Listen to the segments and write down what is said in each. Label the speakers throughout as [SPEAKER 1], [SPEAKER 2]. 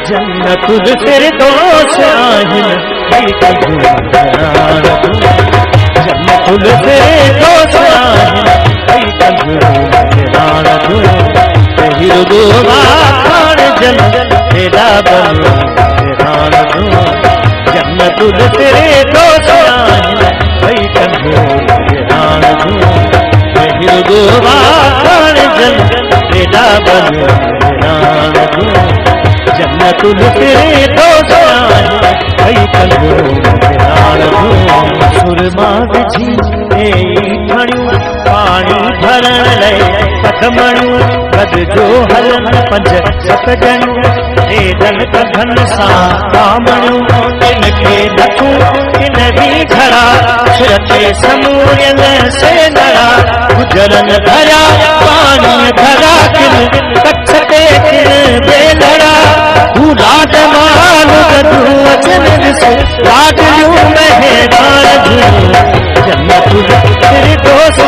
[SPEAKER 1] जन्नतुल फिरदौस आहिन जन्नतुल फिरदौस आहिन जन्नतुल फिरदौस आहिन जन्नतुल फिरदौस सुरमा विझी ठणियूं पाणी भरण लाइ कदमणियूं गद जो हलन पंज सत ॼणियूं हेदन कंधन सां कामणियूं इनखे नथूं इन बि घड़ा सिर ते समूरियल से नड़ा गुजरन धरिया पाणी धरा किन कच्छ ते किन बेलड़ा तू लाड माल तू अचन ॾिस लाडलियूं मेहरान जन्नतुल फिरदौस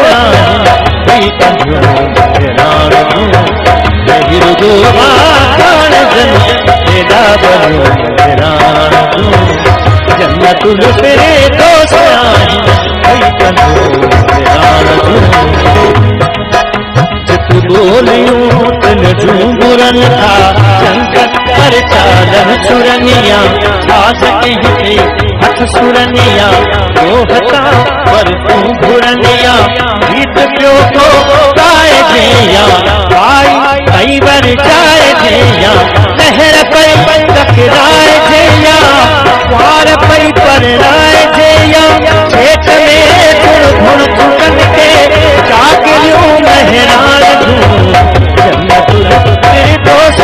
[SPEAKER 1] जन्नतुल फिरदौस जित बोलियूं तिन जूं बुरन था जंगत पर चालन सुरनिया आस हिते हथ सुरनिया रोहता पर तू घुरनिया गीत पियो तो गाए जैया आई कई बर जाए जैया लहर पई टकराए जैया वार पई पर राए जैया खेत में गुण गुण चुकन के जागलियूं मेहरान जन्नतुल फिरदौस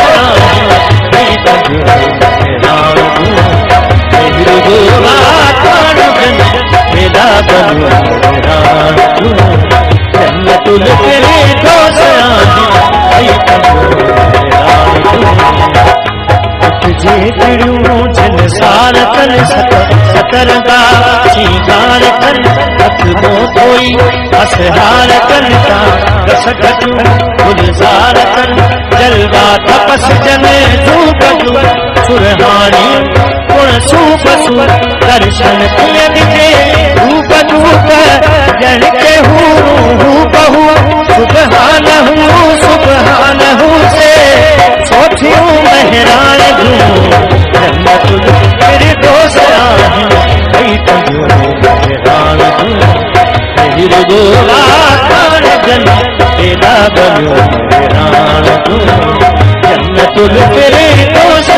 [SPEAKER 1] जन्नतुल फिरदौस जे तिड़ियूं जिन सार कन सतरंगा श्रीकार कन हथ मों धोई असहार कन का रस घटियूं गुलजार कन जलवा तपस जन जूं कजूं सुरहानी गुण सूप सु दर्शन किए ॾिठे रूप रूप जन के हूँ बहू सुबहान हूँ से सोठियूं मेहरान जन्नतुल फिरदौस जन्नतुल फिरदौस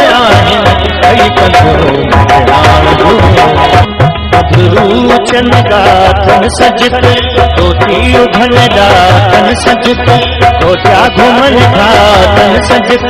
[SPEAKER 1] चंदा तन सजत तोती उभन दा तन सजत तो क्या घुमन था तन सजत